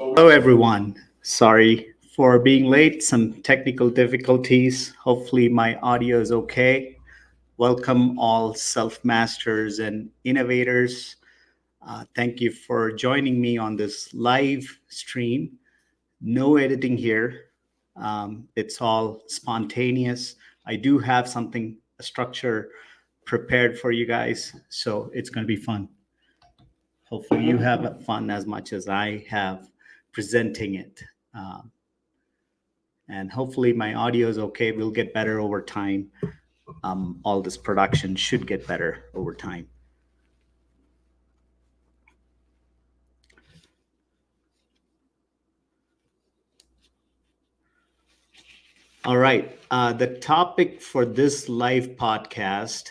Hello, everyone. Sorry for being late, some technical difficulties. Hopefully, my audio is okay. Welcome, all self masters and innovators. Thank you for joining me on this live stream. No editing here, it's all spontaneous. I do have something, a structure prepared for you guys, so it's going to be fun. Hopefully, you have fun as much as I have presenting it. Um, and hopefully, my audio is okay. We'll get better over time. All this production should get better over time. All right. The topic for this live podcast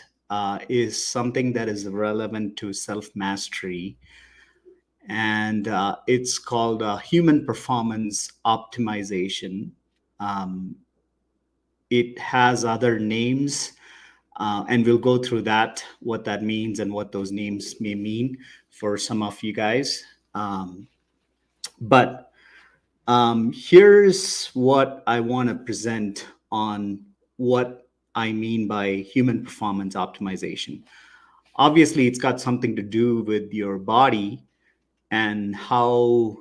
is something that is relevant to self mastery. And it's called human performance optimization. Um, it has other names, and we'll go through that, what that means, and what those names may mean for some of you guys. But here's what I want to present on what I mean by human performance optimization. Obviously, it's got something to do with your body and how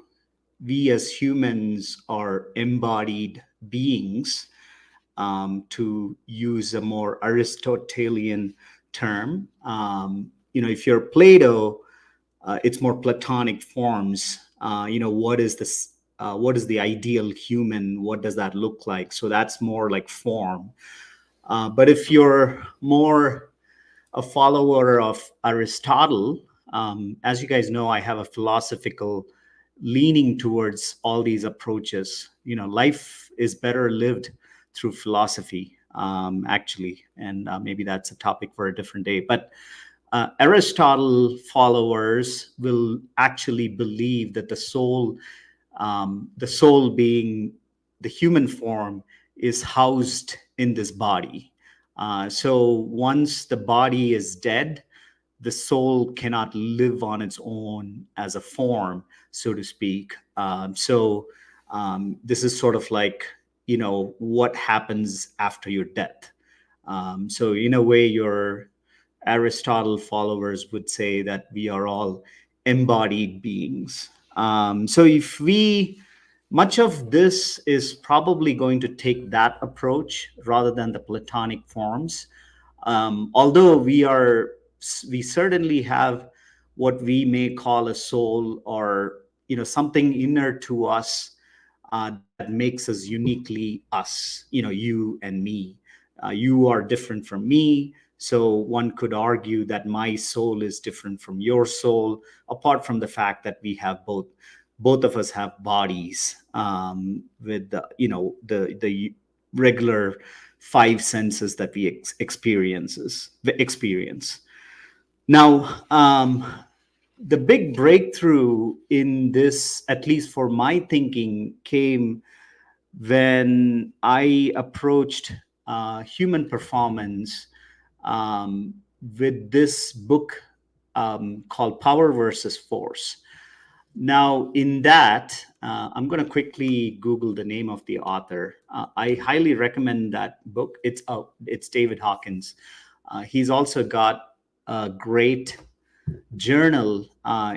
we as humans are embodied beings, to use a more Aristotelian term. If you're Plato, it's more Platonic forms. What is this? What is the ideal human? What does that look like? So that's more like form. But if you're more a follower of Aristotle, as you guys know, I have a philosophical leaning towards all these approaches. Life is better lived through philosophy, actually, and maybe that's a topic for a different day. But Aristotle followers will actually believe that the soul being the human form, is housed in this body. So once the body is dead, the soul cannot live on its own as a form, so to speak. So this is sort of like, what happens after your death. So in a way, your Aristotle followers would say that we are all embodied beings. So if we, much of this is probably going to take that approach rather than the Platonic forms. Although we certainly have what we may call a soul, or something inner to us, that makes us uniquely us. You and me. You are different from me. So one could argue that my soul is different from your soul, apart from the fact that we have both of us have bodies, with the regular five senses that we experience. Now, the big breakthrough in this, at least for my thinking, came when I approached human performance, with this book, called Power versus Force. Now, in that, I'm going to quickly Google the name of the author. I highly recommend that book. It's David Hawkins. He's also got a great journal.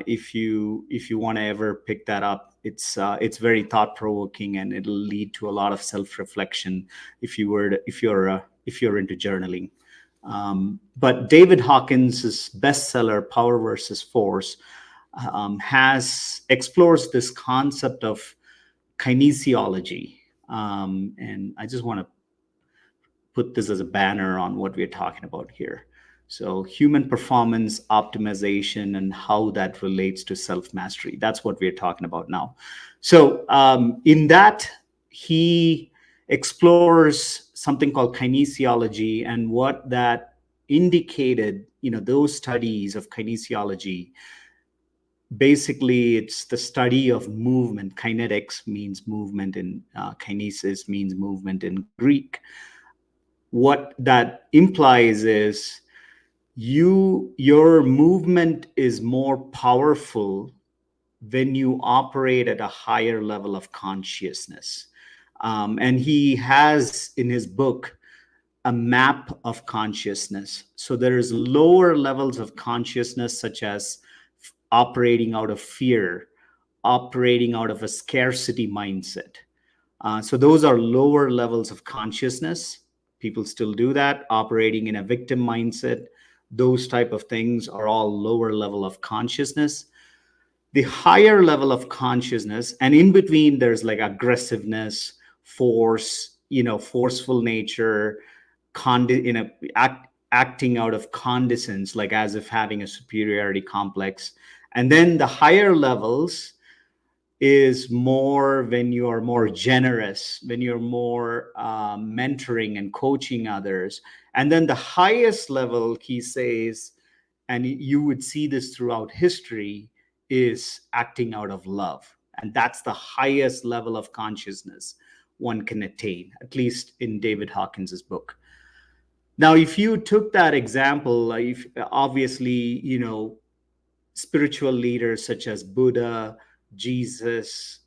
If you want to ever pick that up, it's very thought provoking, and it'll lead to a lot of self reflection if you're into journaling. But David Hawkins' bestseller, Power versus Force, explores this concept of kinesiology. And I just want to put this as a banner on what we're talking about here. So human performance optimization and how that relates to self-mastery. That's what we're talking about now. So in that, he explores something called kinesiology, and what that indicated, those studies of kinesiology. Basically, it's the study of movement. Kinetics means movement, and kinesis means movement in Greek. What that implies is your movement is more powerful when you operate at a higher level of consciousness. And he has in his book a map of consciousness. So there's lower levels of consciousness, such as operating out of fear, operating out of a scarcity mindset. So those are lower levels of consciousness. People still do that, operating in a victim mindset. Those type of things are all lower level of consciousness. The higher level of consciousness, and in between there's like aggressiveness, force, forceful nature, acting out of condescendence, like as if having a superiority complex. And then the higher levels is more when you are more generous, when you're more mentoring and coaching others. And then the highest level, he says, and you would see this throughout history, is acting out of love. And that's the highest level of consciousness one can attain, at least in David Hawkins's book. Now, if you took that example, if obviously, spiritual leaders such as Buddha, Jesus,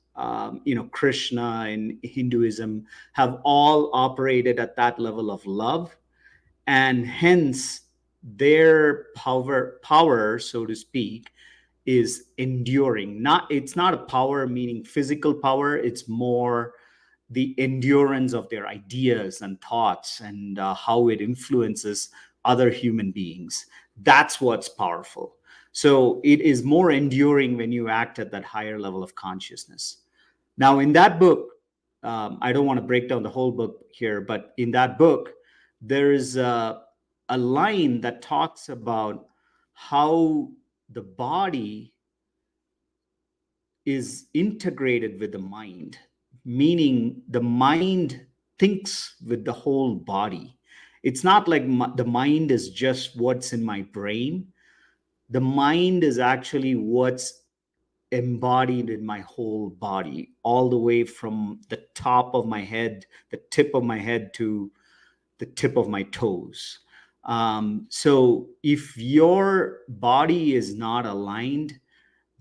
Krishna in Hinduism have all operated at that level of love, and hence their power, so to speak, is enduring. It's not a power meaning physical power. It's more the endurance of their ideas and thoughts, and how it influences other human beings. That's what's powerful. So it is more enduring when you act at that higher level of consciousness. Now, in that book, I don't want to break down the whole book here, but in that book, there is a line that talks about how the body is integrated with the mind, meaning the mind thinks with the whole body. It's not like the mind is just what's in my brain. The mind is actually what's embodied in my whole body, all the way from the top of my head, the tip of my head, to the tip of my toes. So if your body is not aligned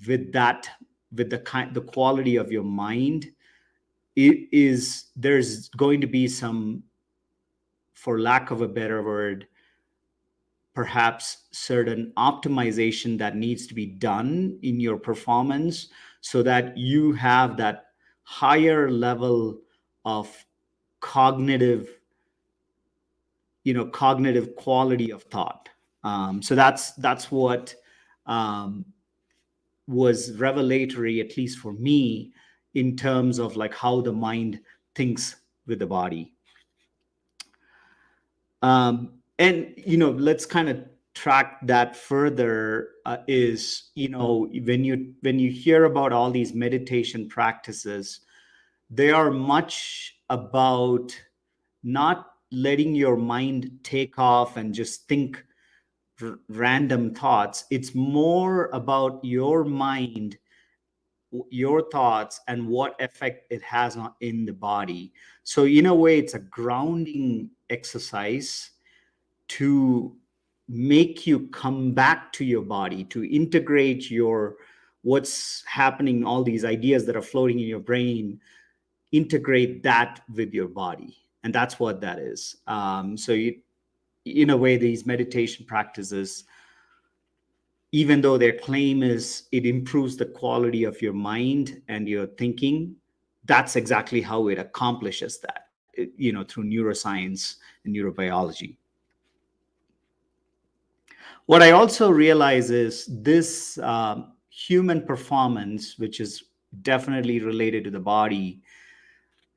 with that, with the quality of your mind, there's going to be some, for lack of a better word, perhaps certain optimization that needs to be done in your performance, so that you have that higher level of cognitive quality of thought. So that's what was revelatory, at least for me, in terms of like how the mind thinks with the body. And let's kind of track that further. Is when you hear about all these meditation practices, they are much about not letting your mind take off and just think random thoughts. It's more about your mind, your thoughts, and what effect it has in the body. So in a way, it's a grounding exercise to make you come back to your body, to integrate what's happening, all these ideas that are floating in your brain, integrate that with your body. And that's what that is. In a way, these meditation practices, even though their claim is it improves the quality of your mind and your thinking, that's exactly how it accomplishes that, through neuroscience and neurobiology. What I also realize is this human performance, which is definitely related to the body,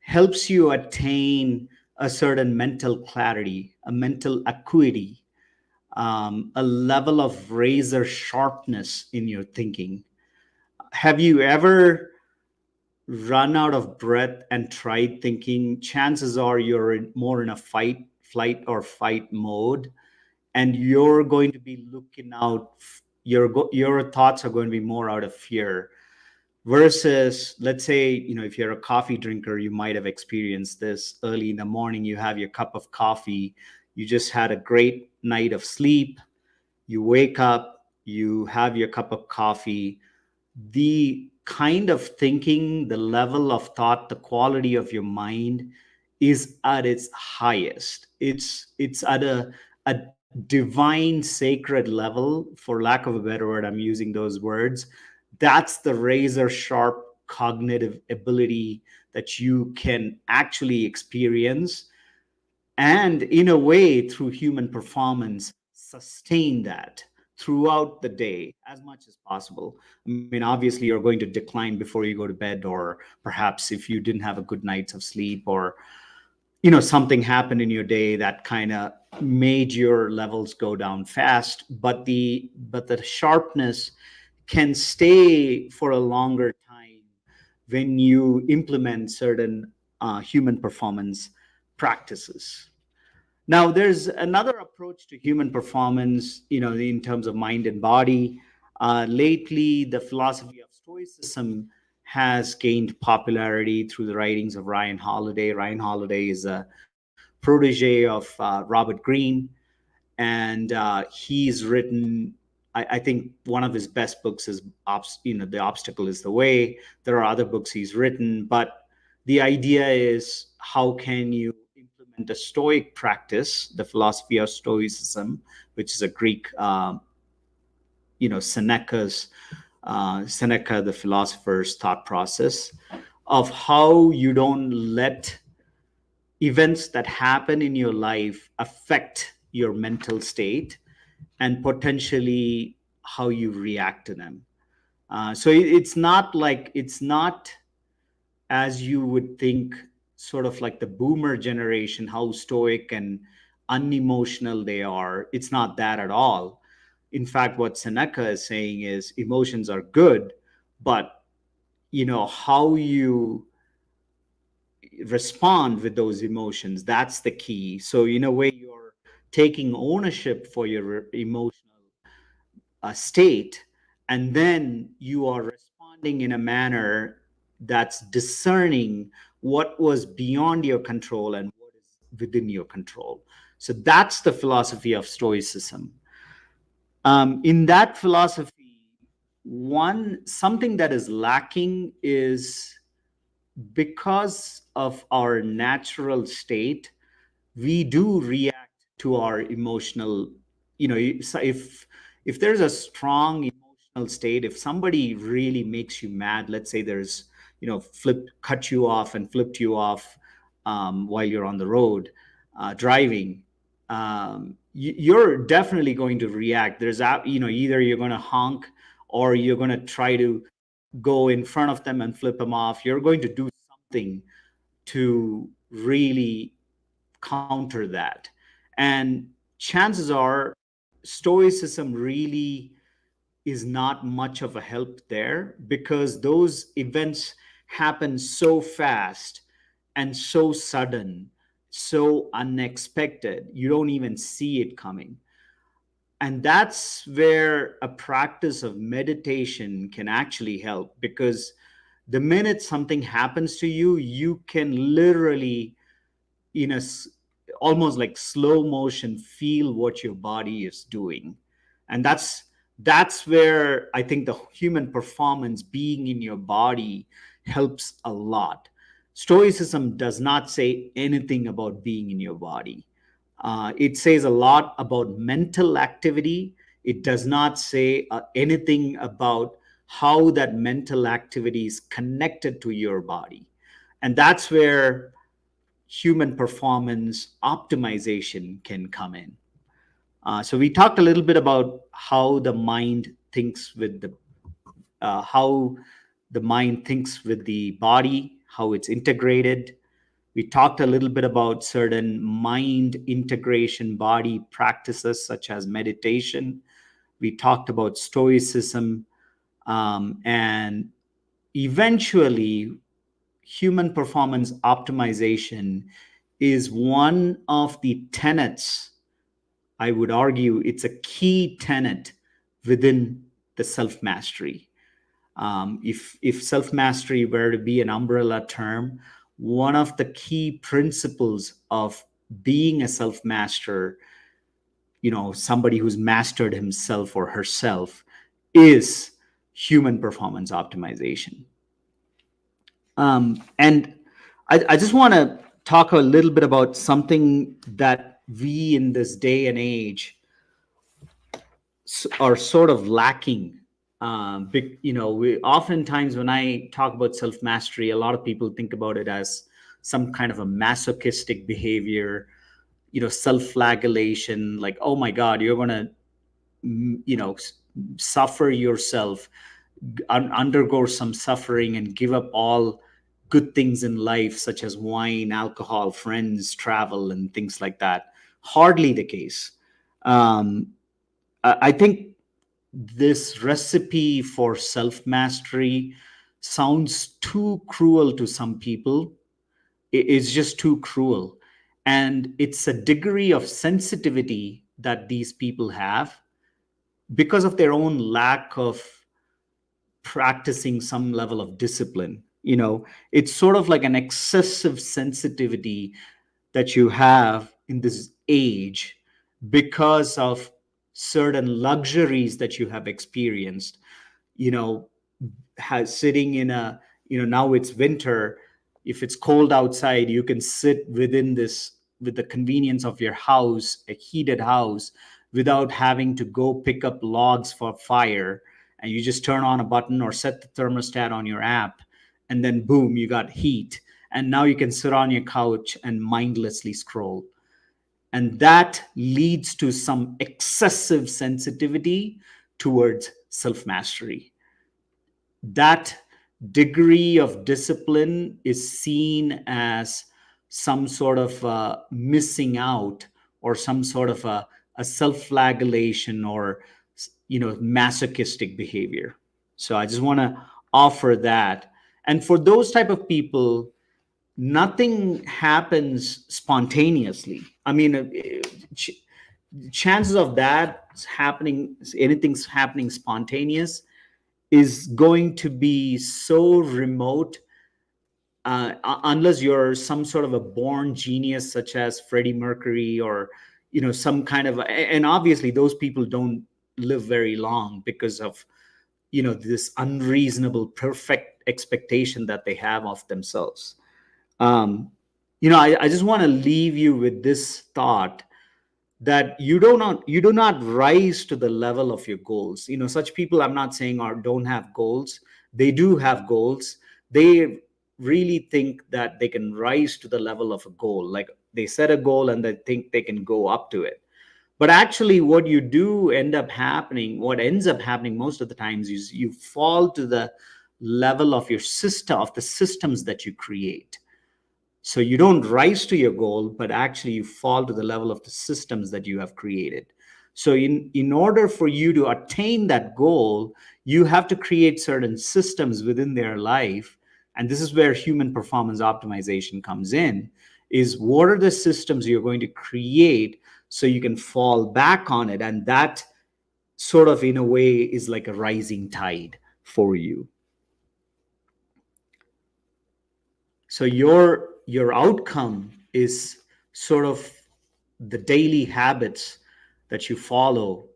helps you attain a certain mental clarity, a mental acuity, a level of razor sharpness in your thinking. Have you ever run out of breath and tried thinking? Chances are you're more in a flight or fight mode, and you're going to be looking out. Your thoughts are going to be more out of fear. Versus, let's say, if you're a coffee drinker, you might have experienced this. Early in the morning, you have your cup of coffee. You just had a great night of sleep. You wake up, you have your cup of coffee. the kind of thinking, the level of thought, the quality of your mind is at its highest. It's at a divine sacred level, for lack of a better word. I'm using those words. That's the razor sharp cognitive ability that you can actually experience, and in a way, through human performance, sustain that throughout the day as much as possible. I mean, obviously you're going to decline before you go to bed, or perhaps if you didn't have a good night of sleep, or something happened in your day that kind of made your levels go down fast, but the sharpness can stay for a longer time when you implement certain human performance practices. Now, there's another approach to human performance, in terms of mind and body. Lately, the philosophy of Stoicism has gained popularity through the writings of Ryan Holiday. Ryan Holiday is a protege of Robert Greene, and he's written. I think one of his best books is, "The Obstacle is the Way." There are other books he's written, but the idea is, how can you implement a Stoic practice, the philosophy of Stoicism, which is a Greek, Seneca, the philosopher's thought process of how you don't let events that happen in your life affect your mental state, and potentially how you react to them. So it's not as you would think, sort of like the boomer generation, how stoic and unemotional they are. It's not that at all. In fact, what Seneca is saying is emotions are good, but how you respond with those emotions, that's the key. So in a way, you're taking ownership for your emotional state, and then you are responding in a manner that's discerning what was beyond your control and what is within your control. So that's the philosophy of Stoicism. In that philosophy, one something that is lacking is, because of our natural state, we do react to our emotional, so if there's a strong emotional state, if somebody really makes you mad, let's say there's, cut you off and flipped you off while you're on the road driving, you're definitely going to react. Either you're going to honk, or you're going to try to go in front of them and flip them off. You're going to do something to really counter that. And chances are, Stoicism really is not much of a help there, because those events happen so fast and so sudden, so unexpected. You don't even see it coming. And that's where a practice of meditation can actually help, because the minute something happens to you, you can literally, in almost like slow motion, feel what your body is doing. And that's where I think the human performance, being in your body, helps a lot. Stoicism does not say anything about being in your body. It says a lot about mental activity. It does not say anything about how that mental activity is connected to your body. And that's where human performance optimization can come in. So we talked a little bit about how the mind thinks with the body, how it's integrated. We talked a little bit about certain mind integration body practices such as meditation. We talked about stoicism, and eventually human performance optimization is one of the tenets. I would argue it's a key tenet within the self mastery. If self mastery were to be an umbrella term, one of the key principles of being a self master, somebody who's mastered himself or herself, is human performance optimization. And I just want to talk a little bit about something that we in this day and age are sort of lacking. We oftentimes, when I talk about self mastery, a lot of people think about it as some kind of a masochistic behavior, self-flagellation, like, oh my God, you're going to, suffer yourself, undergo some suffering, and give up all good things in life, such as wine, alcohol, friends, travel, and things like that. Hardly the case. I think this recipe for self mastery sounds too cruel to some people. It's just too cruel. And it's a degree of sensitivity that these people have because of their own lack of practicing some level of discipline. It's sort of like an excessive sensitivity that you have in this age because of certain luxuries that you have experienced. you know Sitting in a, now it's winter. If it's cold outside, you can sit with the convenience of your house, a heated house, without having to go pick up logs for fire. And you just turn on a button or set the thermostat on your app, and then boom, you got heat. And now you can sit on your couch and mindlessly scroll. And that leads to some excessive sensitivity towards self mastery. That degree of discipline is seen as some sort of missing out, or some sort of a self-flagellation, or masochistic behavior. So I just want to offer that. And for those type of people, nothing happens spontaneously. I mean, chances of that happening, anything's happening spontaneous, is going to be so remote, unless you're some sort of a born genius, such as Freddie Mercury, or some kind of. And obviously, those people don't live very long because of this unreasonable, perfect expectation that they have of themselves. I just want to leave you with this thought, that you do not rise to the level of your goals. Such people, I'm not saying are don't have goals. They do have goals. They really think that they can rise to the level of a goal, like they set a goal and they think they can go up to it. But actually, what ends up happening most of the times, is you fall to the level of your system, of the systems that you create. So you don't rise to your goal, but actually you fall to the level of the systems that you have created. So in order for you to attain that goal, you have to create certain systems within their life. And this is where human performance optimization comes in, is what are the systems you're going to create so you can fall back on it. And that sort of, in a way, is like a rising tide for you. So your outcome is sort of the daily habits that you follow,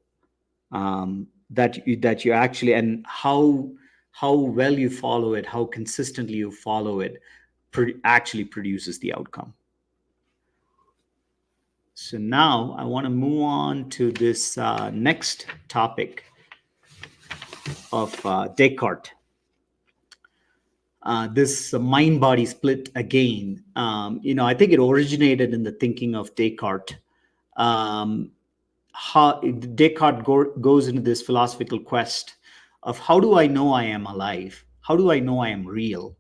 that you actually, and how well you follow it, how consistently you follow it, actually produces the outcome. So now I want to move on to this next topic of Descartes. This mind-body split again. I think it originated in the thinking of Descartes. How Descartes goes into this philosophical quest of, how do I know I am alive? How do I know I am real?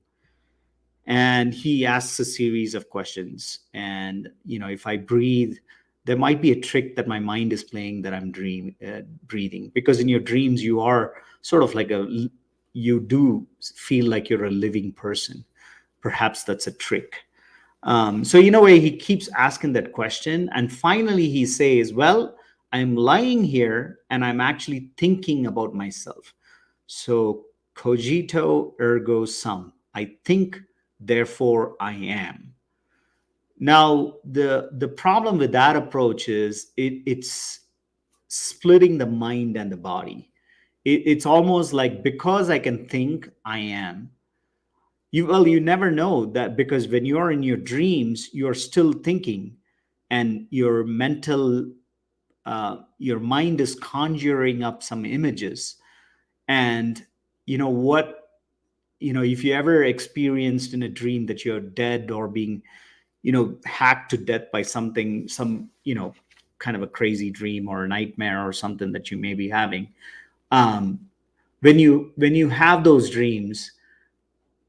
And he asks a series of questions. And if I breathe, there might be a trick that my mind is playing, that I'm breathing. Because in your dreams, you are sort of like you do feel like you're a living person. Perhaps that's a trick. So in a way, he keeps asking that question. And finally, he says, well, I'm lying here and I'm actually thinking about myself. So cogito ergo sum. I think, therefore I am. Now, the problem with that approach is it's splitting the mind and the body. it's almost like because I can think, I am. You never know that, because when you're in your dreams, you're still thinking, and your mind is conjuring up some images. And what, if you ever experienced in a dream that you're dead or being hacked to death by something, some kind of a crazy dream or a nightmare or something that you may be having, um, when you have those dreams,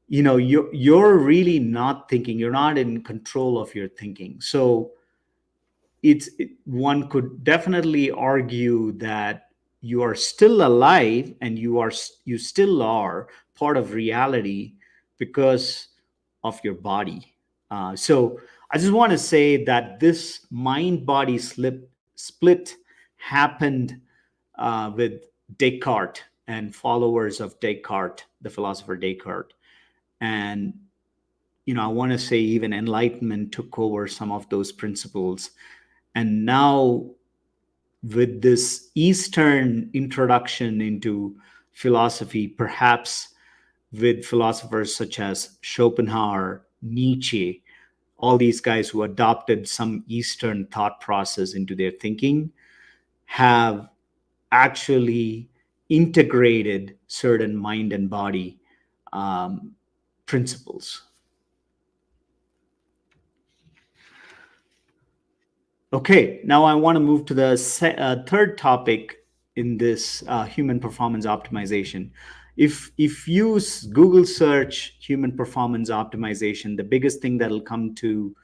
you're really not thinking, you're not in control of your thinking. So one could definitely argue that you are still alive, and you still are part of reality because of your body. So I just want to say that this mind body split happened with Descartes and followers of Descartes, the philosopher Descartes. And I want to say even enlightenment took over some of those principles. And now, with this Eastern introduction into philosophy, perhaps with philosophers such as Schopenhauer, Nietzsche, all these guys who adopted some Eastern thought process into their thinking, have actually integrated certain mind and body um, principles. Okay, now I want to move to the third topic in this human performance optimization. If you Google search human performance optimization, the biggest thing that'll come to,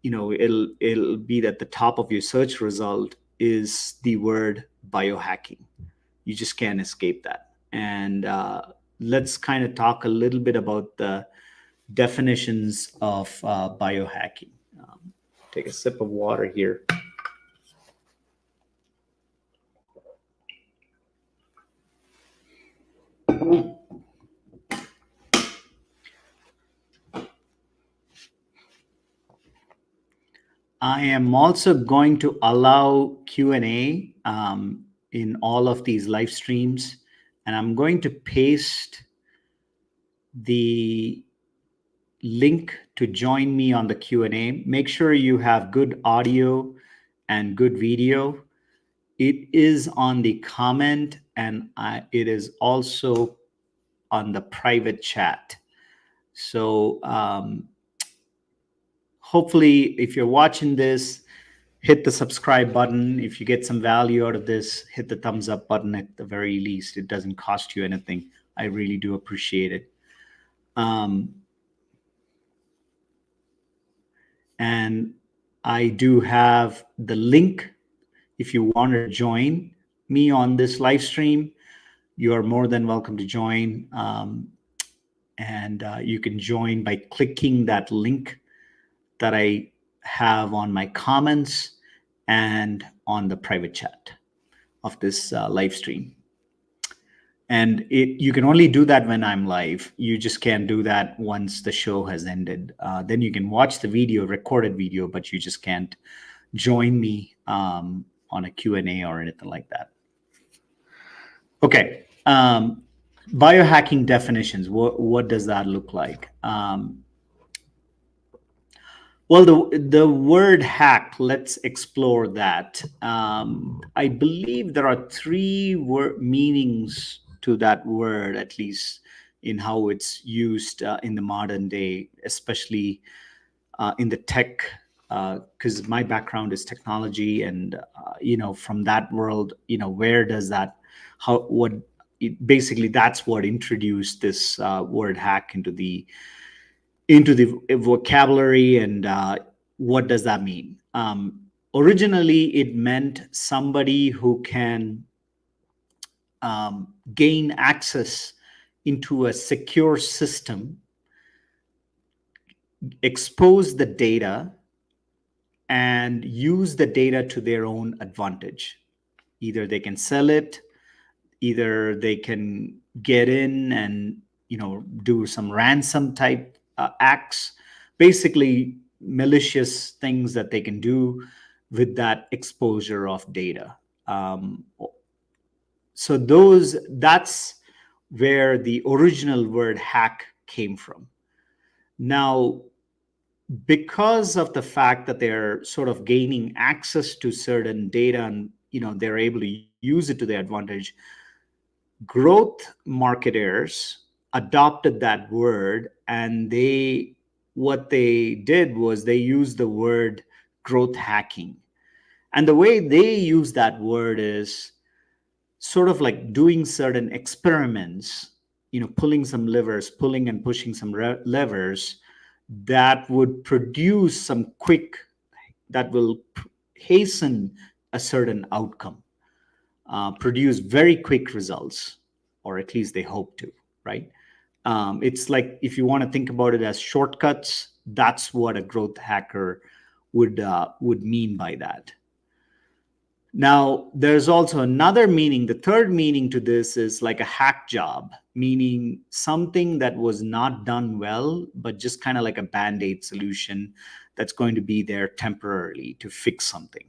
it'll be at the top of your search result is the word biohacking. You just can't escape that. And let's kind of talk a little bit about the definitions of biohacking. Take a sip of water here. I am also going to allow Q&A in all of these live streams, and I'm going to paste the link to join me on the Q&A. Make sure you have good audio and good video. It is on the comment, and it is also on the private chat. So hopefully, if you're watching this, hit the subscribe button. If you get some value out of this, hit the thumbs up button at the very least. It doesn't cost you anything. I really do appreciate it. And I do have the link. If you want to join me on this live stream, you are more than welcome to join. And you can join by clicking that link that I have on my comments and on the private chat of this live stream. And you can only do that when I'm live. You just can't do that once the show has ended. Then you can watch the video, recorded video, but you just can't join me on a Q&A or anything like that. Okay. Biohacking definitions. What does that look like? Well, the word hack, let's explore that. I believe there are three meanings to that word, at least in how it's used in the modern day, especially in the tech, because my background is technology. And, from that world, where does that, basically that's what introduced this word hack into the vocabulary. And what does that mean? Originally, it meant somebody who can gain access into a secure system, expose the data, and use the data to their own advantage. Either they can sell it, either they can get in and do some ransom type acts, basically malicious things that they can do with that exposure of data. So that's where the original word hack came from. Now, because of the fact that they're sort of gaining access to certain data and they're able to use it to their advantage, growth marketers adopted that word, and what they did was they used the word growth hacking. And the way they use that word is sort of like doing certain experiments, pulling some levers, pulling and pushing some levers that would produce some quick, that will hasten a certain outcome, produce very quick results, or at least they hope to, right? It's like, if you want to think about it as shortcuts, that's what a growth hacker would mean by that. Now, there's also another meaning. The third meaning to this is like a hack job, meaning something that was not done well, but just kind of like a band-aid solution that's going to be there temporarily to fix something.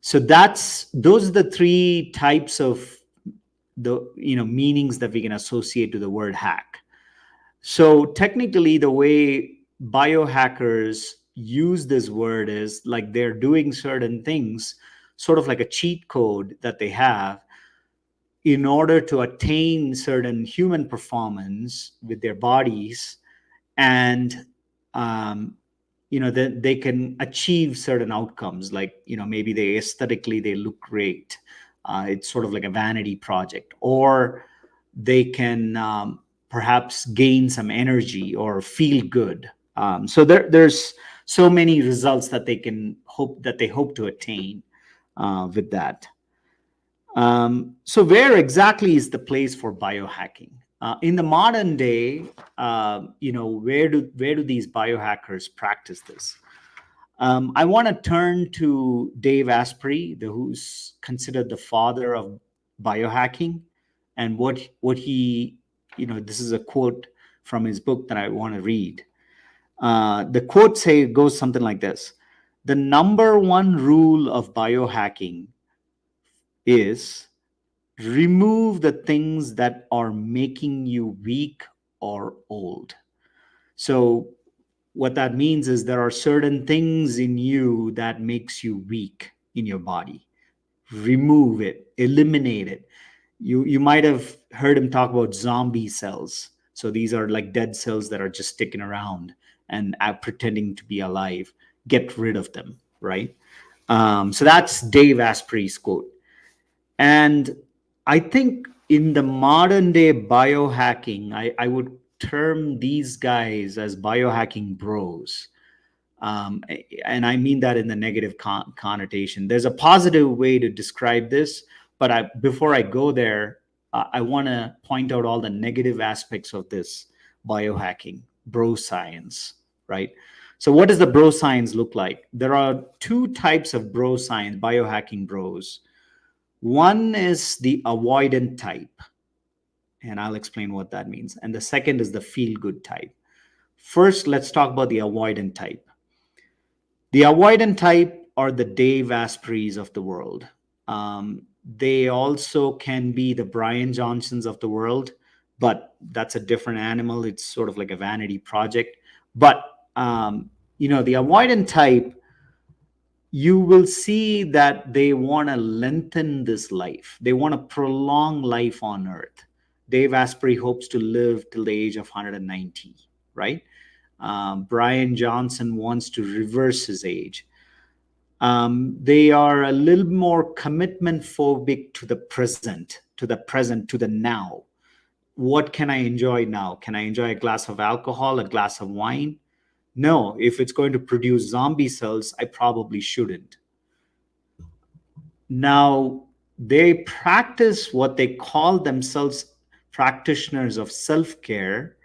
So those are the three types of the meanings that we can associate to the word hack. So technically, the way biohackers use this word is like they're doing certain things, sort of like a cheat code that they have in order to attain certain human performance with their bodies, and that they can achieve certain outcomes, like maybe they aesthetically they look great. It's sort of like a vanity project, or they can perhaps gain some energy or feel good. So there's so many results that they hope to attain with that. So where exactly is the place for biohacking? In the modern day, where do these biohackers practice this? I want to turn to Dave Asprey, who's considered the father of biohacking, and what he, this is a quote from his book that I want to read. The quote goes something like this: "The number one rule of biohacking is remove the things that are making you weak or old." So what that means is there are certain things in you that makes you weak in your body. Remove it, eliminate it. You might have heard him talk about zombie cells. So these are like dead cells that are just sticking around and pretending to be alive. Get rid of them, right? So that's Dave Asprey's quote. And I think in the modern day biohacking, I would term these guys as biohacking bros. And I mean that in the negative connotation. There's a positive way to describe this, but before I go there, I want to point out all the negative aspects of this biohacking, bro science, right? So what does the bro science look like? There are two types of bro science, biohacking bros. One is the avoidant type, and I'll explain what that means. And the second is the feel-good type. First, let's talk about the avoidant type. The avoidant type are the Dave Aspreys of the world. They also can be the Brian Johnsons of the world, but that's a different animal. It's sort of like a vanity project. But, the avoidant type, you will see that they want to lengthen this life. They want to prolong life on Earth. Dave Asprey hopes to live till the age of 190, right? Brian Johnson wants to reverse his age. They are a little more commitment phobic to the present, to the now. What can I enjoy now? Can I enjoy a glass of alcohol, a glass of wine? No, if it's going to produce zombie cells, I probably shouldn't. Now, they practice what they call themselves practitioners of self-care,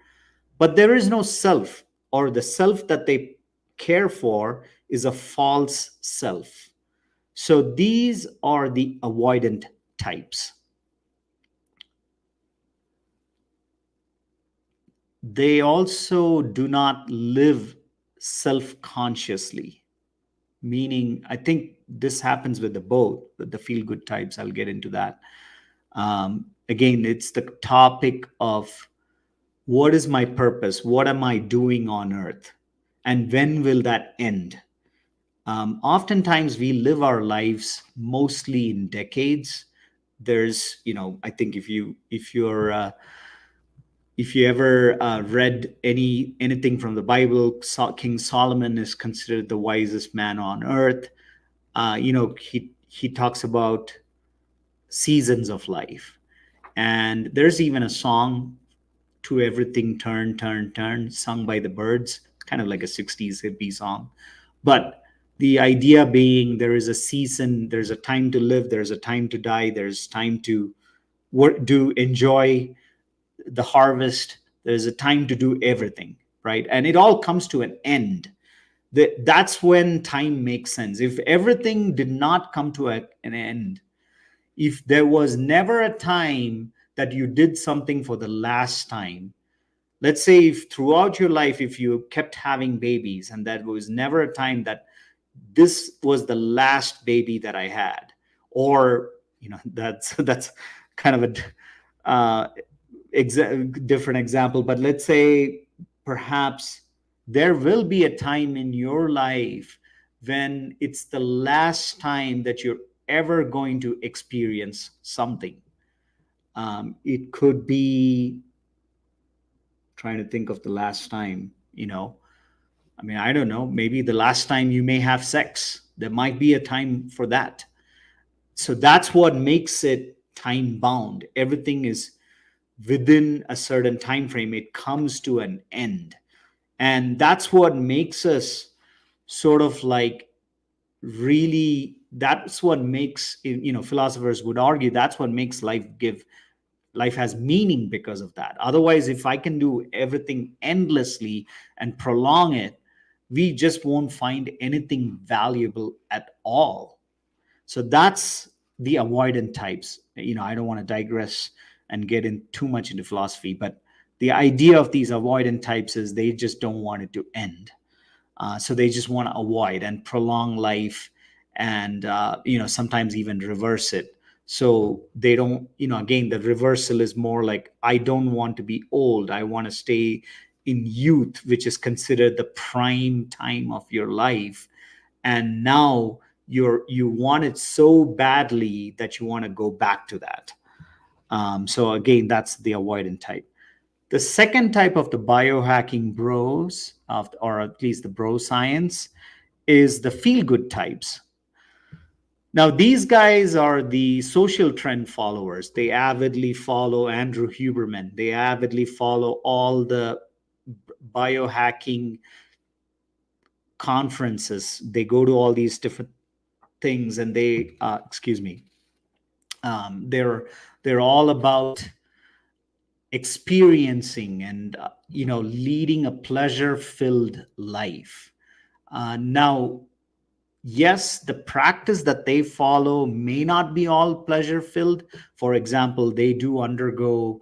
but there is no self, or the self that they care for is a false self. So these are the avoidant types. They also do not live self-consciously, meaning I think this happens with the feel-good types. I'll get into that. Again, it's the topic of what is my purpose? What am I doing on earth? And when will that end? Oftentimes, we live our lives mostly in decades. There's, I think if you ever read anything from the Bible, King Solomon is considered the wisest man on earth. He talks about seasons of life, and there's even a song, "To Everything Turn, Turn, Turn," sung by the Birds. It's kind of like a 60s hippie song. But the idea being there is a season, there's a time to live, there's a time to die, there's time to work, do enjoy the harvest, there's a time to do everything, right? And it all comes to an end. That's when time makes sense. If everything did not come to an end, if there was never a time that you did something for the last time, let's say if throughout your life, if you kept having babies and that was never a time that this was the last baby that I had, or that's kind of a different example, but let's say perhaps there will be a time in your life when it's the last time that you're ever going to experience something. It could be, trying to think of the last time, I mean, I don't know, maybe the last time you may have sex. There might be a time for that. So that's what makes it time bound. Everything is within a certain time frame. It comes to an end. And that's what makes us sort of like really, that's what makes, philosophers would argue that's what makes life has meaning because of that. Otherwise, if I can do everything endlessly and prolong it, we just won't find anything valuable at all. So that's the avoidant types. I don't want to digress and get in too much into philosophy, but the idea of these avoidant types is they just don't want it to end. So they just want to avoid and prolong life, and sometimes even reverse it. So they don't, again, the reversal is more like, I don't want to be old. I want to stay in youth, which is considered the prime time of your life. And now you want it so badly that you want to go back to that. So again, that's the avoidant type. The second type of the biohacking bros, or at least the bro science, is the feel good types. Now, these guys are the social trend followers. They avidly follow Andrew Huberman. They avidly follow all the biohacking conferences. They go to all these different things, and they, excuse me, they're all about experiencing and leading a pleasure-filled life. Now, yes, the practice that they follow may not be all pleasure filled. For example, they do undergo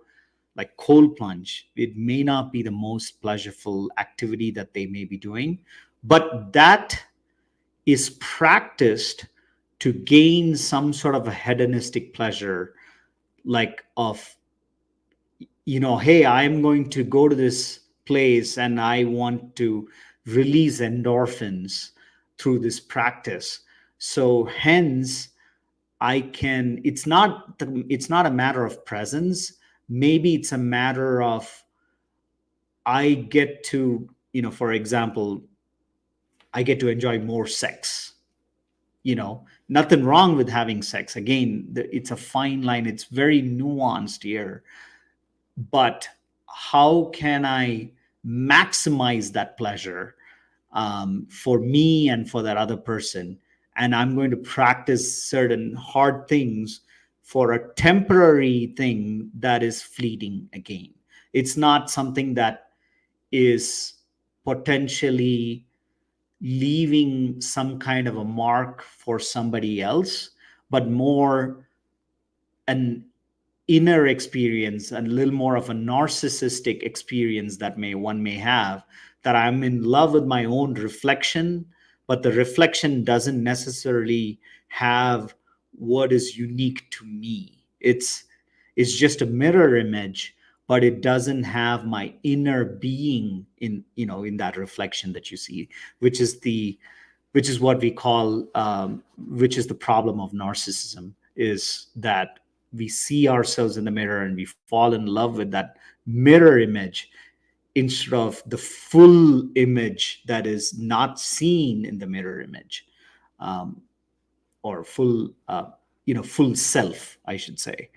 like cold plunge. It may not be the most pleasureful activity that they may be doing, but that is practiced to gain some sort of a hedonistic pleasure, like of, hey, I'm going to go to this place and I want to release endorphins through this practice. So hence, it's not a matter of presence. Maybe it's a matter of, I get to, for example, I get to enjoy more sex. Nothing wrong with having sex. Again, it's a fine line. It's very nuanced here. But how can I maximize that pleasure for me and for that other person? And I'm going to practice certain hard things for a temporary thing that is fleeting again. It's not something that is potentially leaving some kind of a mark for somebody else, but more an inner experience and a little more of a narcissistic experience that one may have, that I'm in love with my own reflection, but the reflection doesn't necessarily have what is unique to me. is just a mirror image, but it doesn't have my inner being in that reflection that you see, which is what we call, which is the problem of narcissism, is that we see ourselves in the mirror and we fall in love with that mirror image instead of the full image that is not seen in the mirror image, um, or full self, I should say.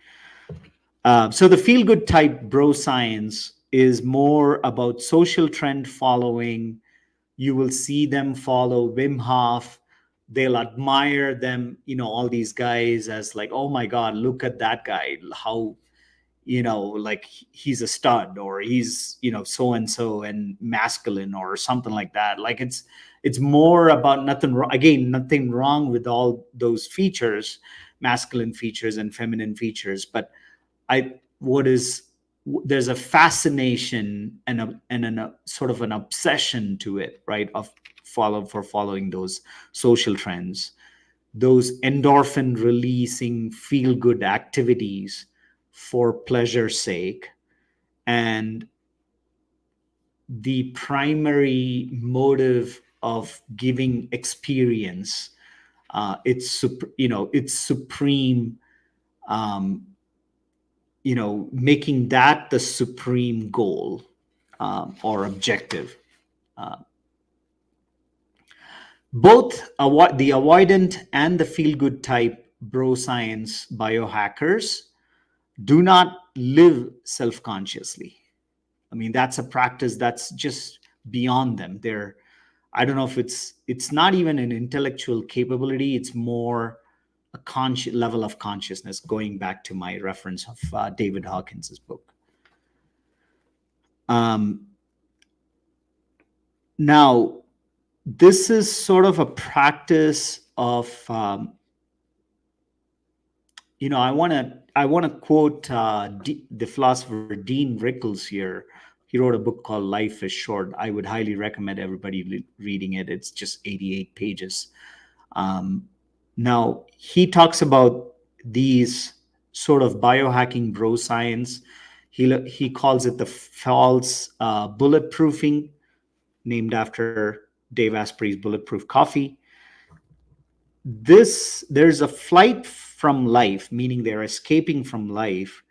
So the feel good type bro science is more about social trend following. You will see them follow Wim Hof. They'll admire them, all these guys as like, oh my God, look at that guy. How, like he's a stud, or he's, so and so and masculine or something like that. Like it's more about nothing wrong with all those features, masculine features and feminine features. But I what is there's a fascination and a sort of an obsession to it, right? Of following those social trends, those endorphin releasing feel good activities for pleasure's sake. And the primary motive of giving experience, it's supreme, um, making that the supreme goal, or objective. Uh, Both the avoidant and the feel good type bro science biohackers do not live self consciously. I mean, that's a practice that's just beyond them. I don't know if it's not even an intellectual capability. It's more a conscious level of consciousness, going back to my reference of David Hawkins's book. Now, this is sort of a practice of, I want to quote the philosopher Dean Rickles here. He wrote a book called Life is Short. I would highly recommend everybody reading it. It's just 88 pages. Now, he talks about these sort of biohacking bro science. He calls it the false bulletproofing, named after Dave Asprey's Bulletproof Coffee. There's a flight from life, meaning they're escaping from life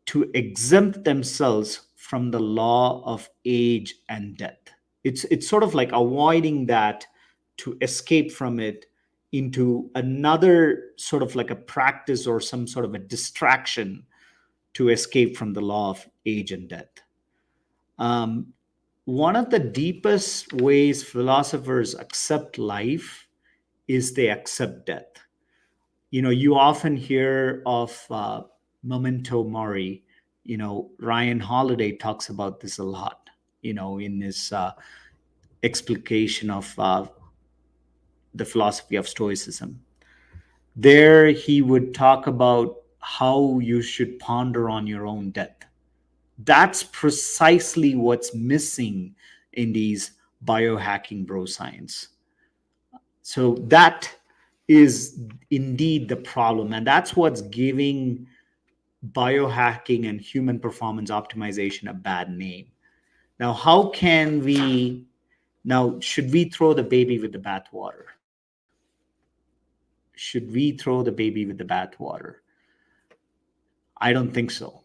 to exempt themselves from the law of age and death. It's sort of like avoiding that, to escape from it into another sort of like a practice or some sort of a distraction to escape from the law of age and death. One of the deepest ways philosophers accept life is they accept death. You often hear of memento mori. Ryan Holiday talks about this a lot, in his explication of the philosophy of Stoicism. There, he would talk about how you should ponder on your own death. That's precisely what's missing in these biohacking bro science. So that is indeed the problem. And that's what's giving biohacking and human performance optimization a bad name. Now, should we throw the baby with the bathwater? Should we throw the baby with the bathwater? I don't think so.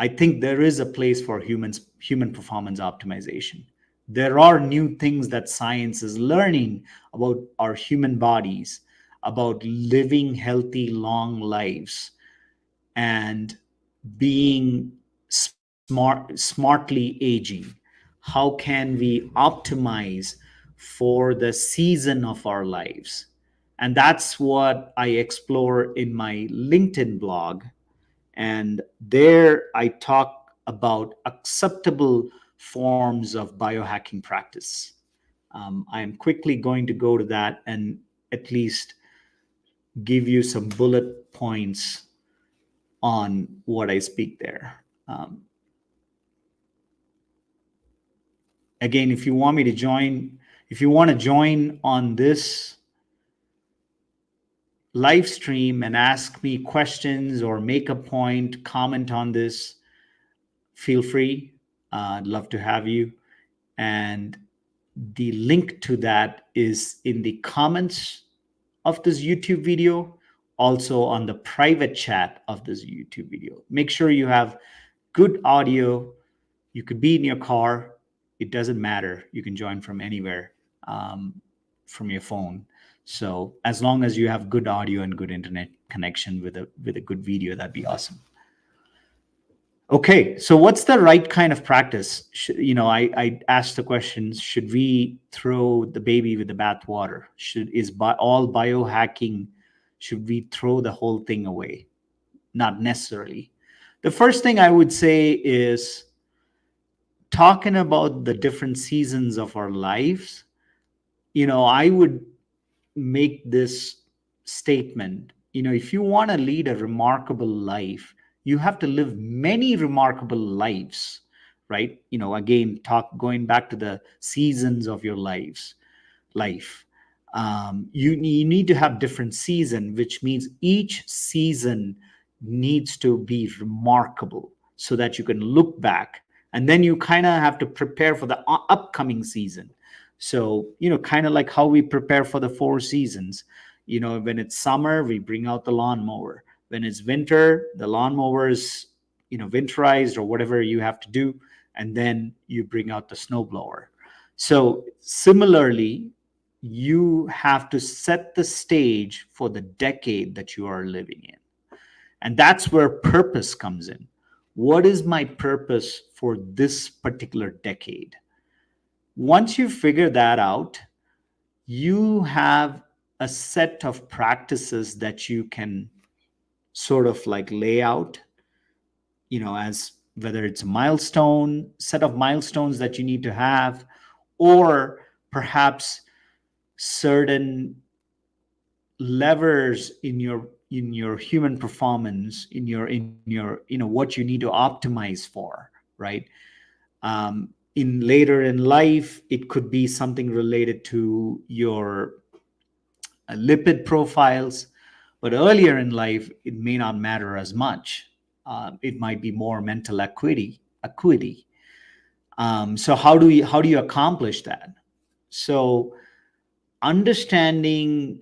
I think there is a place for human performance optimization. There are new things that science is learning about our human bodies, about living healthy, long lives, and being smartly aging. How can we optimize for the season of our lives? And that's what I explore in my LinkedIn blog. And there I talk about acceptable forms of biohacking practice. I am quickly going to go to that and at least give you some bullet points on what I speak there. Again, if you want to join on this, live stream and ask me questions or make a point, comment on this, feel free. I'd love to have you. And the link to that is in the comments of this YouTube video, also on the private chat of this YouTube video. Make sure you have good audio. You could be in your car. It doesn't matter. You can join from anywhere, from your phone. So as long as you have good audio and good internet connection with a good video, that'd be awesome. Okay, so what's the right kind of practice? I asked the questions: should we throw the baby with the bathwater? All biohacking? Should we throw the whole thing away? Not necessarily. The first thing I would say is talking about the different seasons of our lives. I would make this statement. If you want to lead a remarkable life, you have to live many remarkable lives, right? Again, going back to the seasons of your life. You need to have different season, which means each season needs to be remarkable so that you can look back, and then you kind of have to prepare for the upcoming season. So, kind of like how we prepare for the 4 seasons. When it's summer, we bring out the lawnmower. When it's winter, the lawnmower is, winterized or whatever you have to do. And then you bring out the snowblower. So similarly, you have to set the stage for the decade that you are living in. And that's where purpose comes in. What is my purpose for this particular decade? Once you figure that out, you have a set of practices that you can sort of like lay out, as whether it's a set of milestones that you need to have, or perhaps certain levers in your human performance, in your what you need to optimize for, right? In later in life, it could be something related to your lipid profiles, but earlier in life, it may not matter as much. It might be more mental acuity. So how do you accomplish that? So understanding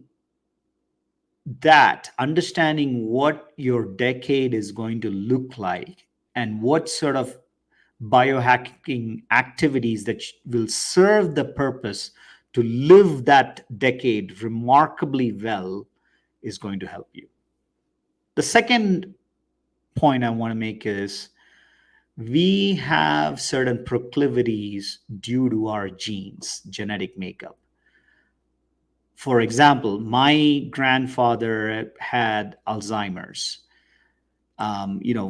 what your decade is going to look like and what sort of biohacking activities that will serve the purpose to live that decade remarkably well is going to help you. The second point I want to make is we have certain proclivities due to our genes, genetic makeup. For example, my grandfather had Alzheimer's.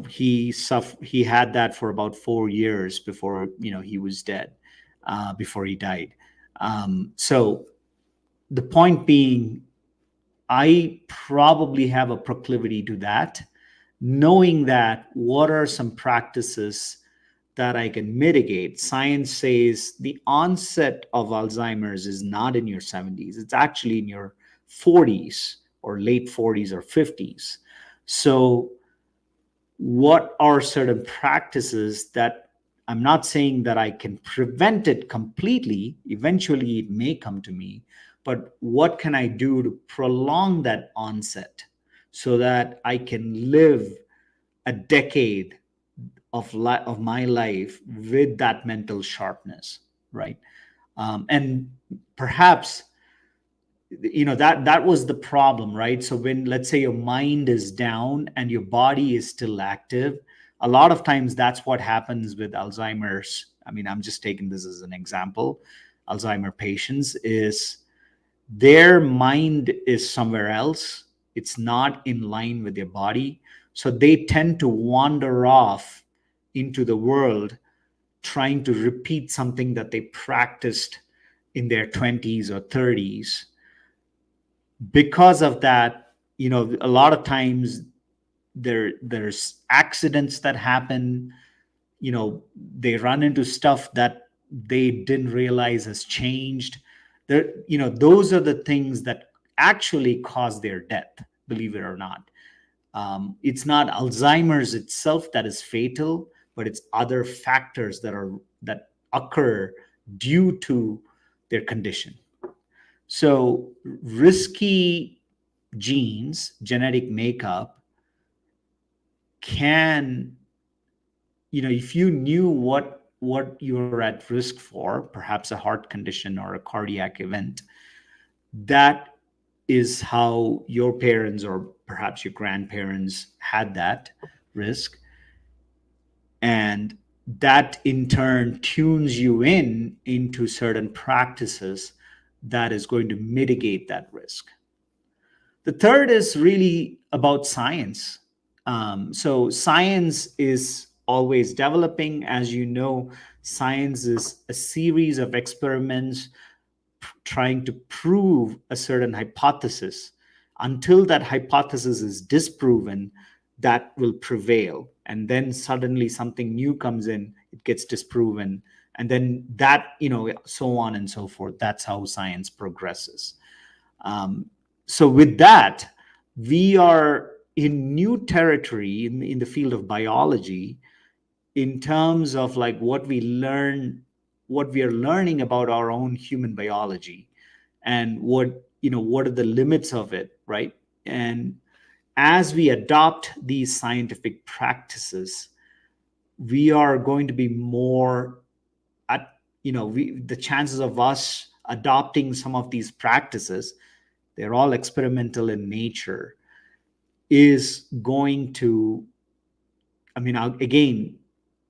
He had that for about 4 years before, he was dead, before he died. So the point being, I probably have a proclivity to that. Knowing that, what are some practices that I can mitigate? Science says the onset of Alzheimer's is not in your 70s. It's actually in your 40s or late 40s or 50s. So what are certain practices that I'm not saying that I can prevent it completely. Eventually, it may come to me. But what can I do to prolong that onset so that I can live a decade of my life with that mental sharpness, right? And perhaps, that was the problem, right? So when, let's say, your mind is down and your body is still active, a lot of times that's what happens with Alzheimer's. I mean, I'm just taking this as an example. Alzheimer patients is their mind is somewhere else. It's not in line with their body. So they tend to wander off into the world trying to repeat something that they practiced in their 20s or 30s. Because of that, a lot of times there's accidents that happen. They run into stuff that they didn't realize has changed. Those are the things that actually cause their death. believe it or not. It's not Alzheimer's itself that is fatal, but it's other factors that occur due to their condition. So risky genes, genetic makeup, can, if you knew what you're at risk for, perhaps a heart condition or a cardiac event, that is how your parents or perhaps your grandparents had that risk. And that in turn tunes you into certain practices that is going to mitigate that risk. The third is really about science. So science is always developing. As you know, science is a series of experiments trying to prove a certain hypothesis. Until that hypothesis is disproven, that will prevail. And then suddenly something new comes in, it gets disproven. And then that, so on and so forth. That's how science progresses. So with that, we are in new territory in the field of biology in terms of like what we are learning about our own human biology, and what are the limits of it, right? And as we adopt these scientific practices, we are going to be more at, the chances of us adopting some of these practices, they're all experimental in nature, is going to, again,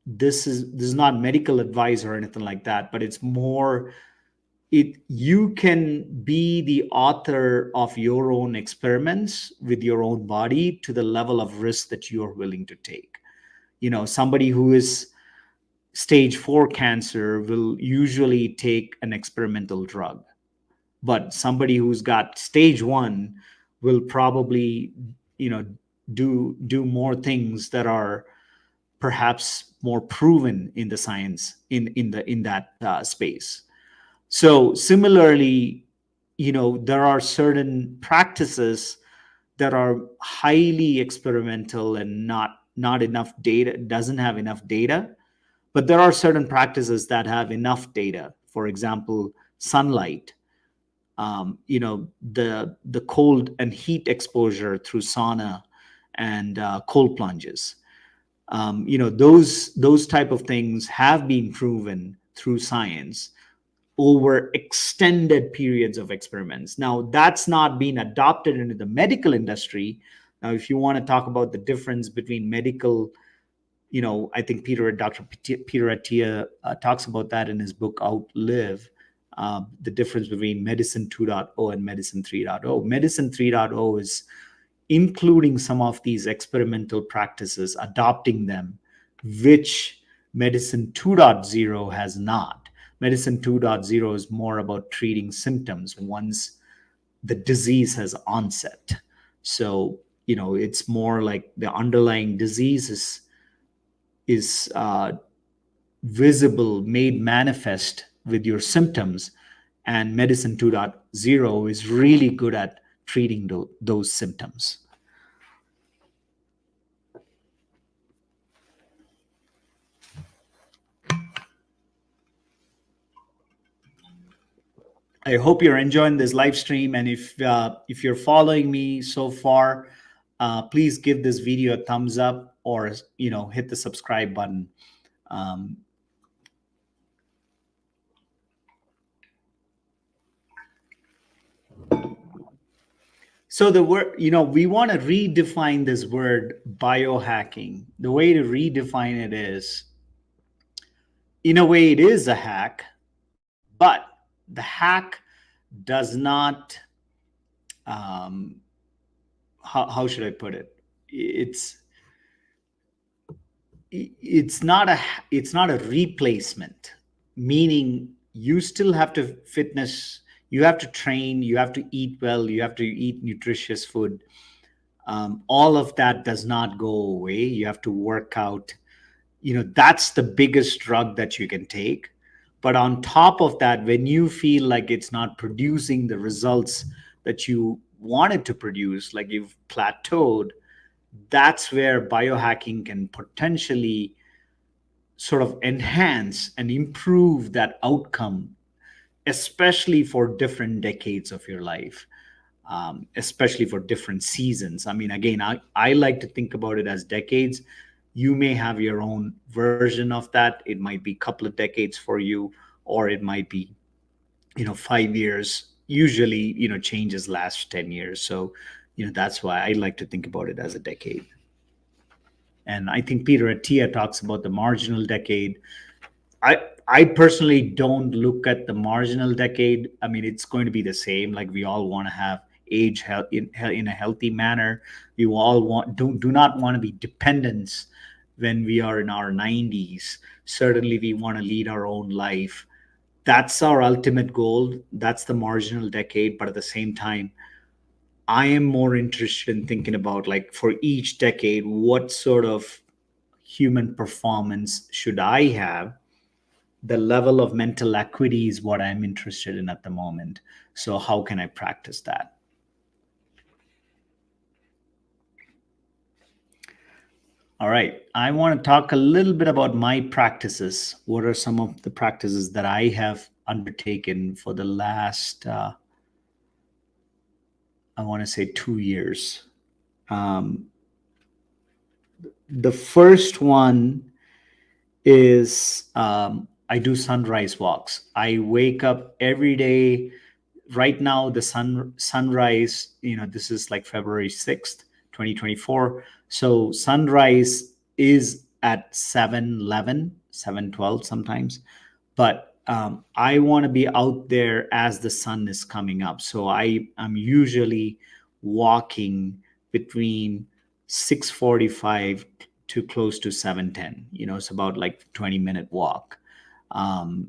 this is not medical advice or anything like that, but it's more, you can be the author of your own experiments with your own body to the level of risk that you're willing to take. Somebody who is stage 4 cancer will usually take an experimental drug, but somebody who's got stage 1 will probably do more things that are perhaps more proven in the science in that space. So similarly, there are certain practices that are highly experimental and not enough data, doesn't have enough data. But there are certain practices that have enough data. For example, sunlight, the cold and heat exposure through sauna and cold plunges. Those type of things have been proven through science over extended periods of experiments. Now, that's not been adopted into the medical industry. Now, if you want to talk about the difference between medical, I think Dr. Peter Attia talks about that in his book Outlive, the difference between Medicine 2.0 and Medicine 3.0. Medicine 3.0 is including some of these experimental practices, adopting them, which Medicine 2.0 has not. Medicine 2.0 is more about treating symptoms once the disease has onset. So, it's more like the underlying disease is visible, made manifest with your symptoms. And Medicine 2.0 is really good at treating those symptoms. I hope you're enjoying this live stream, and if you're following me so far, please give this video a thumbs up, or hit the subscribe button. So the word, we want to redefine this word biohacking. The way to redefine it is, in a way, it is a hack, but the hack does not, how should I put it? It's not a replacement, meaning you still have to fitness, you have to train, you have to eat well, you have to eat nutritious food. All of that does not go away. You have to work out. That's the biggest drug that you can take. But on top of that, when you feel like it's not producing the results that you wanted to produce, like you've plateaued, that's where biohacking can potentially sort of enhance and improve that outcome, especially for different decades of your life, especially for different seasons. I mean, again, I like to think about it as decades. You may have your own version of that. It might be a couple of decades for you, or it might be, 5 years. Usually, changes last 10 years. So, that's why I like to think about it as a decade. And I think Peter Attia talks about the marginal decade. I personally don't look at the marginal decade. I mean, it's going to be the same. Like we all want to have age in a healthy manner. We all do not want to be dependents when we are in our 90s. Certainly, we want to lead our own life. That's our ultimate goal. That's the marginal decade. But at the same time, I am more interested in thinking about, like, for each decade, what sort of human performance should I have? The level of mental acuity is what I'm interested in at the moment. So how can I practice that? All right. I want to talk a little bit about my practices. What are some of the practices that I have undertaken for the last, I want to say 2 years? Um, the first one is I do sunrise walks. I wake up every day. Right now, the sunrise, this is like February 6th, 2024. So sunrise is at 7:11, 7:12 sometimes. But I want to be out there as the sun is coming up. So I'm usually walking between 6:45 to close to 7:10. It's about like 20-minute walk.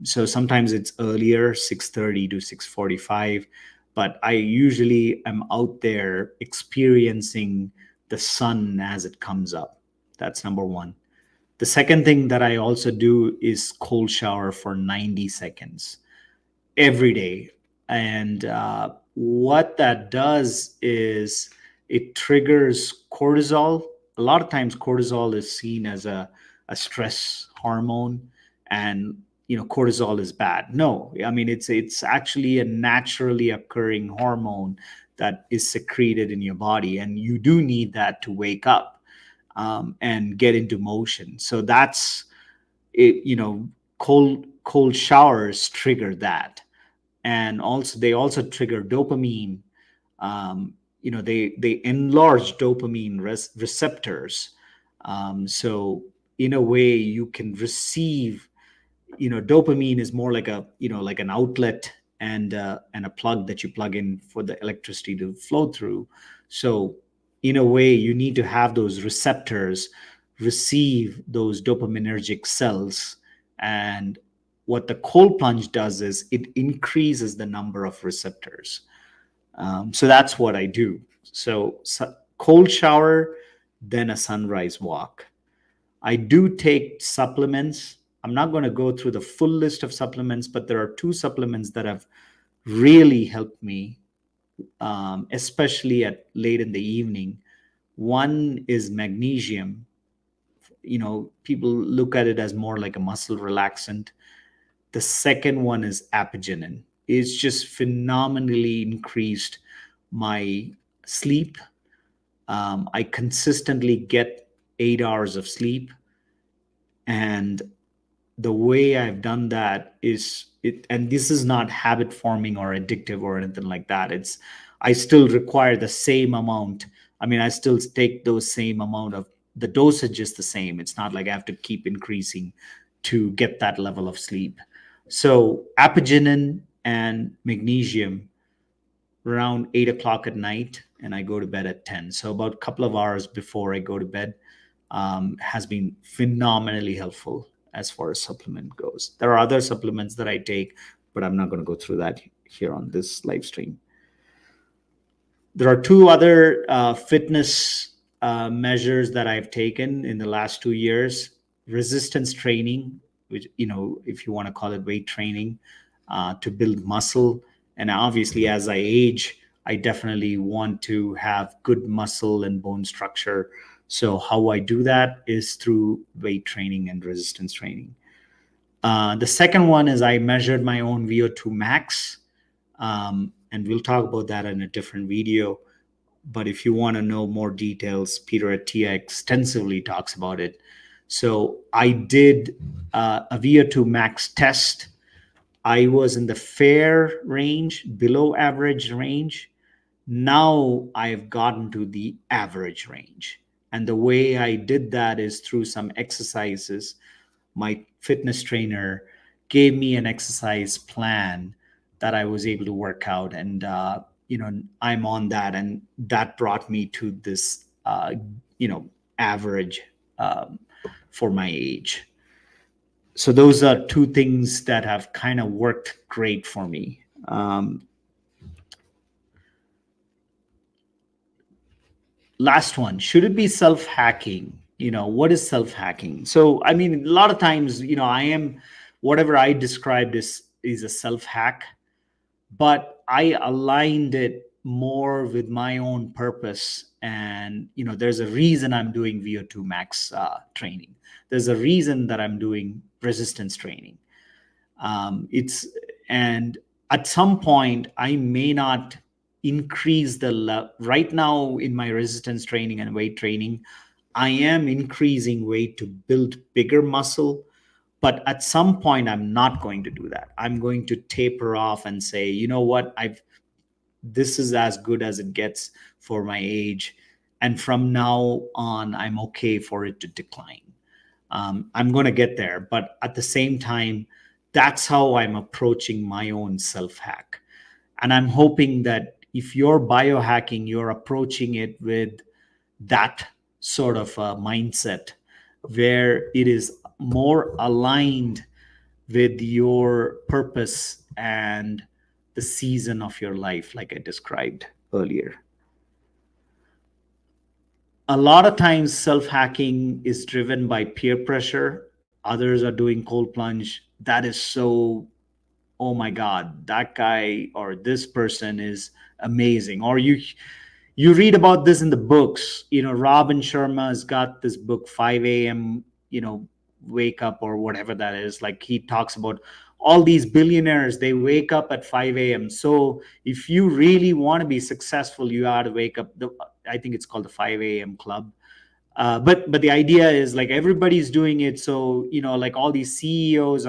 So sometimes it's earlier, 6:30 to 6:45, but I usually am out there experiencing the sun as it comes up. That's number one. The second thing that I also do is cold shower for 90 seconds every day. And what that does is it triggers cortisol. A lot of times, cortisol is seen as a stress hormone, and cortisol is bad. No, I mean it's actually a naturally occurring hormone that is secreted in your body, and you do need that to wake up and get into motion. So that's it. Cold showers trigger that, and also they also trigger dopamine. They enlarge dopamine receptors. So in a way, you can receive. Dopamine is more like like an outlet and a plug that you plug in for the electricity to flow through. So in a way, you need to have those receptors receive those dopaminergic cells. And what the cold plunge does is it increases the number of receptors. So that's what I do. So cold shower, then a sunrise walk. I do take supplements. I'm not going to go through the full list of supplements, but there are two supplements that have really helped me, especially at late in the evening. One is magnesium. People look at it as more like a muscle relaxant. The second one is apigenin. It's just phenomenally increased my sleep. I consistently get 8 hours of sleep. And the way I've done that is it, and this is not habit forming or addictive or anything like that. I still require the same amount. I mean, I still take those same amount of the dosage is the same. It's not like I have to keep increasing to get that level of sleep. So apigenin and magnesium around 8 o'clock at night, and I go to bed at 10. So about a couple of hours before I go to bed has been phenomenally helpful as far as supplement goes. There are other supplements that I take, but I'm not going to go through that here on this live stream. There are two other fitness measures that I've taken in the last 2 years. Resistance training, which, if you want to call it weight training, to build muscle. And obviously, as I age, I definitely want to have good muscle and bone structure. So how I do that is through weight training and resistance training. The second one is I measured my own VO2 max, and we'll talk about that in a different video. But if you want to know more details, Peter at TI extensively talks about it. So I did a VO2 max test. I was in the fair range, below average range. Now I've gotten to the average range. And the way I did that is through some exercises. My fitness trainer gave me an exercise plan that I was able to work out. And, I'm on that. And that brought me to this, average for my age. So those are two things that have kind of worked great for me. Last one, should it be self-hacking? What is self-hacking? So I mean, a lot of times, I am, whatever I described is a self-hack, but I aligned it more with my own purpose. And there's a reason I'm doing VO2 max training. There's a reason that I'm doing resistance training. It's and at some point I may not increase right now in my resistance training and weight training. I am increasing weight to build bigger muscle, but at some point I'm not going to do that. I'm going to taper off and say, you know what, this is as good as it gets for my age, and from now on I'm okay for it to decline. I'm going to get there, but at the same time, that's how I'm approaching my own self hack. And I'm hoping that if you're biohacking, you're approaching it with that sort of a mindset where it is more aligned with your purpose and the season of your life, like I described earlier. A lot of times self-hacking is driven by peer pressure. Others are doing cold plunge. That is so, oh my God, that guy or this person is amazing. Or you read about this in the books. Robin Sharma has got this book, 5 a.m., wake up, or whatever that is. Like, he talks about all these billionaires, they wake up at 5 a.m. So if you really want to be successful, you ought to wake up. I think it's called the 5 a.m. club. But the idea is like everybody's doing it. So, like all these CEOs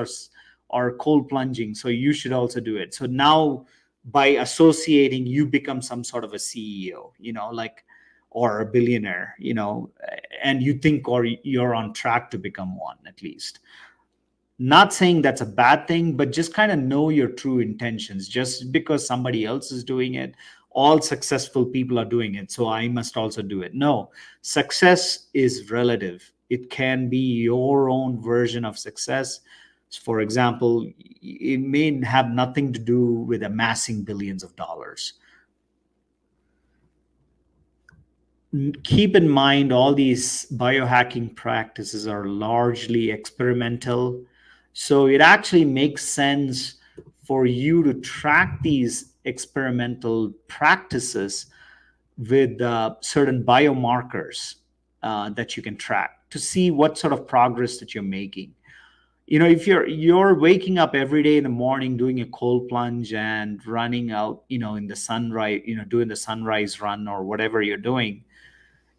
are cold plunging. So you should also do it. So now by associating, you become some sort of a CEO, or a billionaire, and you think, or you're on track to become one at least. Not saying that's a bad thing, but just kind of know your true intentions. Just because somebody else is doing it, all successful people are doing it, so I must also do it. No, success is relative. It can be your own version of success. For example, it may have nothing to do with amassing billions of dollars. Keep in mind, all these biohacking practices are largely experimental. So it actually makes sense for you to track these experimental practices with certain biomarkers that you can track to see what sort of progress that you're making. If you're waking up every day in the morning doing a cold plunge and running out, in the sunrise, doing the sunrise run or whatever you're doing,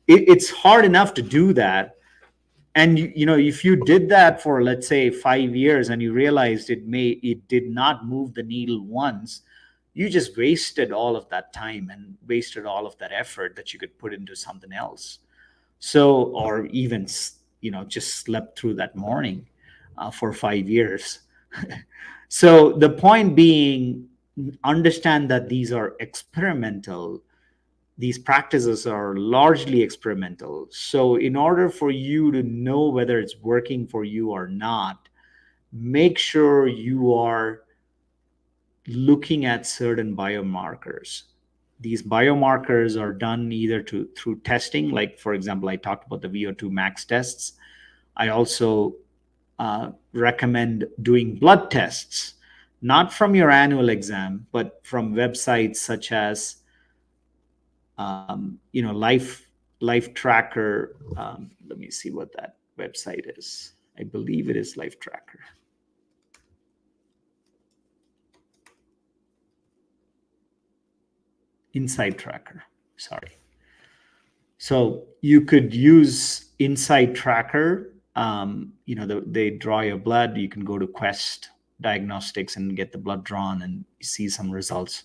it's hard enough to do that. And if you did that for, let's say, 5 years, and you realized it did not move the needle once, you just wasted all of that time and wasted all of that effort that you could put into something else. So, or even just slept through that morning for 5 years. So the point being, understand that these are experimental. These practices are largely experimental. So in order for you to know whether it's working for you or not, make sure you are looking at certain biomarkers. These biomarkers are done either through testing, like, for example, I talked about the VO2 max tests. I also recommend doing blood tests, not from your annual exam, but from websites such as life tracker. Let me see what that website is. I believe it is Life Tracker. Insight Tracker. Sorry. So you could use Insight Tracker. They draw your blood. You can go to Quest Diagnostics and get the blood drawn and see some results.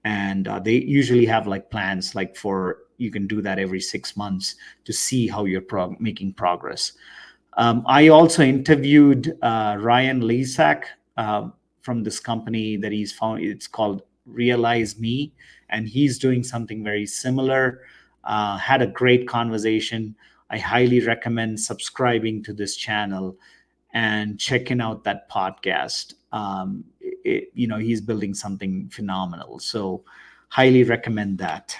And they usually have like plans, like you can do that every 6 months to see how you're making progress. I also interviewed Ryan Lesak from this company that he's found. It's called Realize Me, and he's doing something very similar. Had a great conversation. I highly recommend subscribing to this channel and checking out that podcast. He's building something phenomenal. So highly recommend that.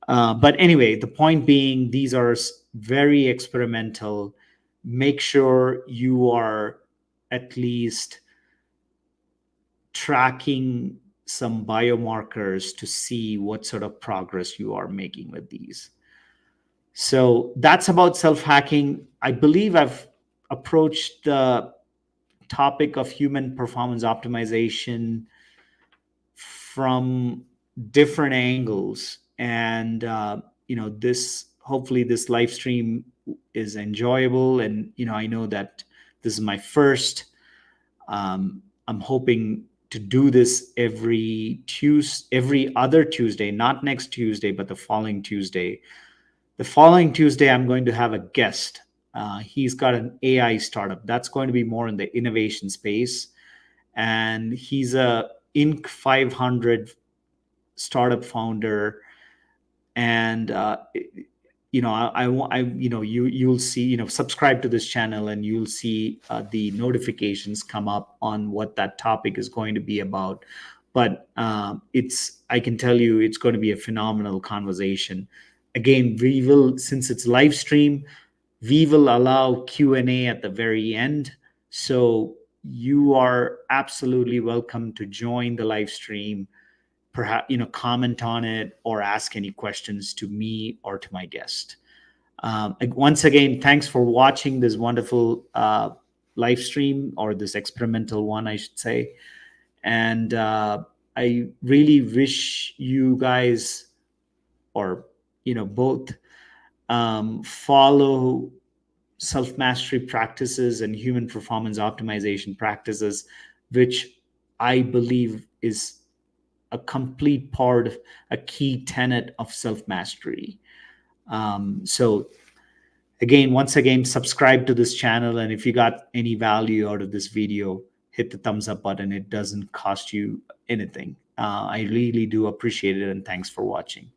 But anyway, the point being, these are very experimental. Make sure you are at least tracking some biomarkers to see what sort of progress you are making with these. So that's about self-hacking. I believe I've approached the topic of human performance optimization from different angles. And, hopefully this live stream is enjoyable. And, I know that this is my first. I'm hoping to do this every other Tuesday, not next Tuesday, but the following Tuesday. The following Tuesday, I'm going to have a guest. He's got an AI startup that's going to be more in the innovation space. And he's a Inc. 500 startup founder. And, you'll see, subscribe to this channel and you'll see the notifications come up on what that topic is going to be about. But I can tell you, it's going to be a phenomenal conversation. Again, since it's live stream, we will allow Q&A at the very end. So you are absolutely welcome to join the live stream, perhaps, comment on it or ask any questions to me or to my guest. Once again, thanks for watching this wonderful live stream, or this experimental one, I should say. And I really wish you guys, or, both follow self-mastery practices and human performance optimization practices, which I believe is a complete part, a key tenet of self-mastery. So once again, subscribe to this channel. And if you got any value out of this video, hit the thumbs up button. It doesn't cost you anything. I really do appreciate it. And thanks for watching.